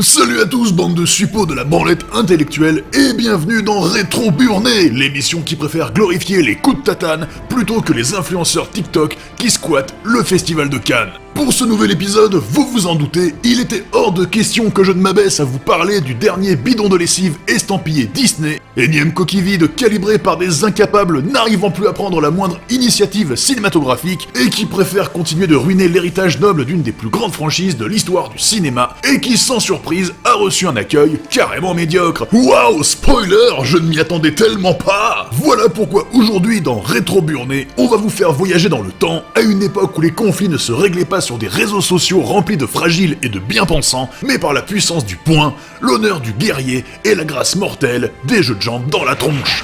Salut à tous, bande de suppôts de la branlette intellectuelle, et bienvenue dans Rétro Burné, l'émission qui préfère glorifier les coups de tatane plutôt que les influenceurs TikTok qui squattent le festival de Cannes. Pour ce nouvel épisode, vous vous en doutez, il était hors de question que je ne m'abaisse à vous parler du dernier bidon de lessive estampillé Disney, énième coquille vide calibrée par des incapables n'arrivant plus à prendre la moindre initiative cinématographique et qui préfèrent continuer de ruiner l'héritage noble d'une des plus grandes franchises de l'histoire du cinéma et qui, sans surprise, a reçu un accueil carrément médiocre. Waouh, spoiler, je ne m'y attendais tellement pas. Voilà pourquoi aujourd'hui dans Rétro Burné, on va vous faire voyager dans le temps à une époque où les conflits ne se réglaient pas sur des réseaux sociaux remplis de fragiles et de bien-pensants, mais par la puissance du poing, l'honneur du guerrier et la grâce mortelle des jeux de jambes dans la tronche.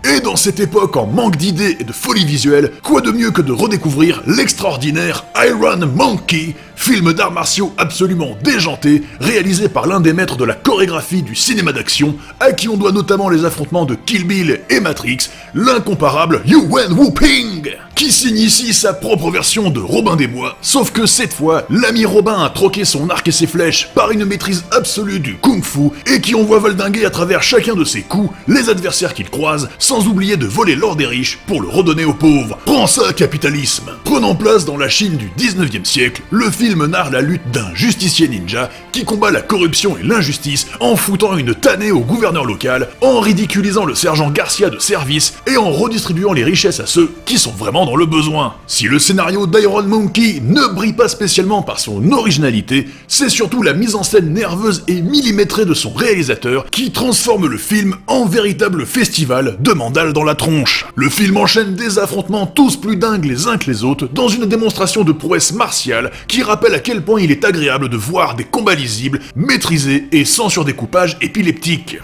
Et dans cette époque en manque d'idées et de folie visuelle, quoi de mieux que de redécouvrir l'extraordinaire Iron Monkey, film d'arts martiaux absolument déjanté, réalisé par l'un des maîtres de la chorégraphie du cinéma d'action, à qui on doit notamment les affrontements de Kill Bill et Matrix, l'incomparable Yuen Woo-ping, qui signe ici sa propre version de Robin des Bois, sauf que cette fois, l'ami Robin a troqué son arc et ses flèches par une maîtrise absolue du kung-fu, et qui on voit valdinguer à travers chacun de ses coups les adversaires qu'il croise, sans oublier de voler l'or des riches pour le redonner aux pauvres. Prends ça, capitalisme. Prenant place dans la Chine du 19e siècle, le film narre la lutte d'un justicier ninja qui combat la corruption et l'injustice en foutant une tannée au gouverneur local, en ridiculisant le sergent Garcia de service et en redistribuant les richesses à ceux qui sont vraiment dans le besoin. Si le scénario d'Iron Monkey ne brille pas spécialement par son originalité, c'est surtout la mise en scène nerveuse et millimétrée de son réalisateur qui transforme le film en véritable festival de mandales dans la tronche. Le film enchaîne des affrontements tous plus dingues les uns que les autres dans une démonstration de prouesse martiale qui rappelle à quel point il est agréable de voir des combats lisibles, maîtrisés et sans surdécoupage épileptique.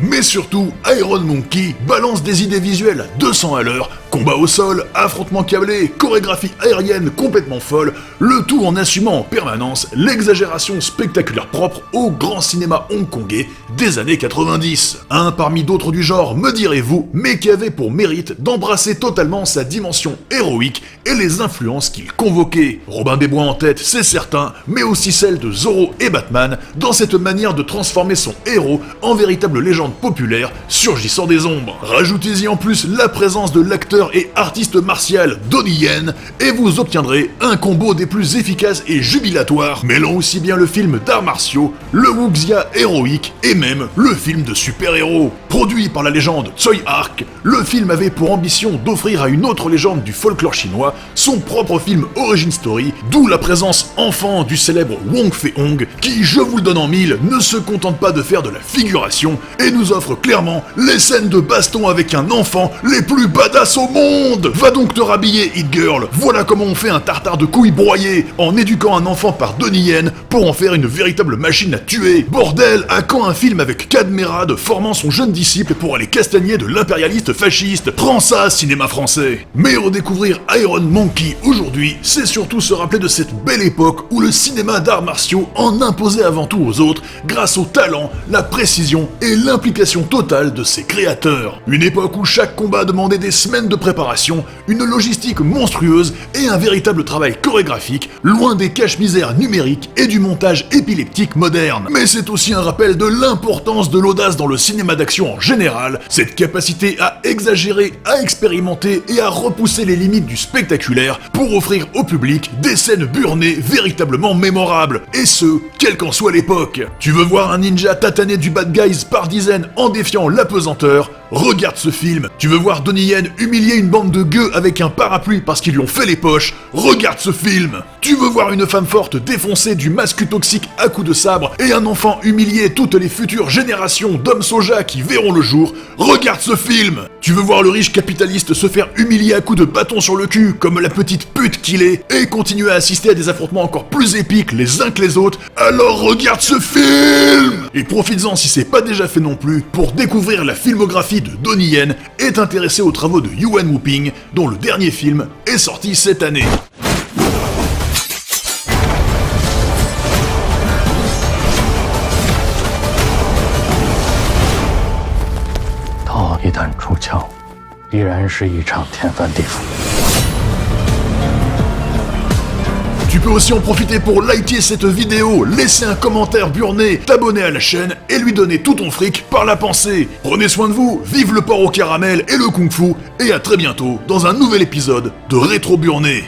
Mais surtout, Iron Monkey balance des idées visuelles à 200 à l'heure, combat au sol, affrontements câblés, chorégraphie aérienne complètement folle, le tout en assumant en permanence l'exagération spectaculaire propre au grand cinéma hongkongais des années 90. Un parmi d'autres du genre, me direz-vous, mais qui avait pour mérite d'embrasser totalement sa dimension héroïque et les influences qu'il convoquait. Robin des Bois en tête, c'est certain, mais aussi celle de Zorro et Batman, dans cette manière de transformer son héros en véritable légende populaire surgissant des ombres. Rajoutez-y en plus la présence de l'acteur et artiste martial Donnie Yen, et vous obtiendrez un combo des plus efficaces et jubilatoires, mêlant aussi bien le film d'arts martiaux, le wuxia héroïque, et même le film de super-héros. Produit par la légende Tsui Hark, le film avait pour ambition d'offrir à une autre légende du folklore chinois son propre film origin story, d'où la présence enfant du célèbre Wong Fei-hong, qui, je vous le donne en mille, ne se contente pas de faire de la figuration, et nous offre clairement les scènes de baston avec un enfant les plus badass au monde. Va donc te rhabiller, Hit Girl. Voilà comment on fait un tartare de couilles broyées en éduquant un enfant par Donnie Yen pour en faire une véritable machine à tuer. Bordel, à quand un film avec Cadmerade formant son jeune disciple pour aller castagner de l'impérialiste fasciste? Prends ça, cinéma français. Mais redécouvrir Iron Monkey aujourd'hui, c'est surtout se rappeler de cette belle époque où le cinéma d'arts martiaux en imposait avant tout aux autres grâce au talent, la précision et l'implication totale de ses créateurs. Une époque où chaque combat demandait des semaines de préparation, une logistique monstrueuse et un véritable travail chorégraphique, loin des cache-misères numériques et du montage épileptique moderne. Mais c'est aussi un rappel de l'importance de l'audace dans le cinéma d'action en général, cette capacité à exagérer, à expérimenter et à repousser les limites du spectaculaire pour offrir au public des scènes burnées véritablement mémorables, et ce, quelle qu'en soit l'époque. Tu veux voir un ninja tataner du bad guys par dizaines en défiant l'apesanteur? Regarde ce film. Tu veux voir Donnie Yen humilier une bande de gueux avec un parapluie parce qu'ils lui ont fait les poches? Regarde ce film. Tu veux voir une femme forte défoncer du masque toxique à coups de sabre et un enfant humilier toutes les futures générations d'hommes soja qui verront le jour? Regarde ce film. Tu veux voir le riche capitaliste se faire humilier à coups de bâton sur le cul, comme la petite pute qu'il est, et continuer à assister à des affrontements encore plus épiques les uns que les autres? Alors regarde ce film! Et profites-en si c'est pas déjà fait non plus, pour découvrir la filmographie de Donnie Yen et t'intéresser aux travaux de Yuan Wuping, dont le dernier film est sorti cette année. 一旦出鞘，必然是一场天翻地覆。 Tu peux aussi en profiter pour liker cette vidéo, laisser un commentaire burné, t'abonner à la chaîne et lui donner tout ton fric par la pensée. Prenez soin de vous, vive le porc au caramel et le kung fu, et à très bientôt dans un nouvel épisode de Rétro Burné.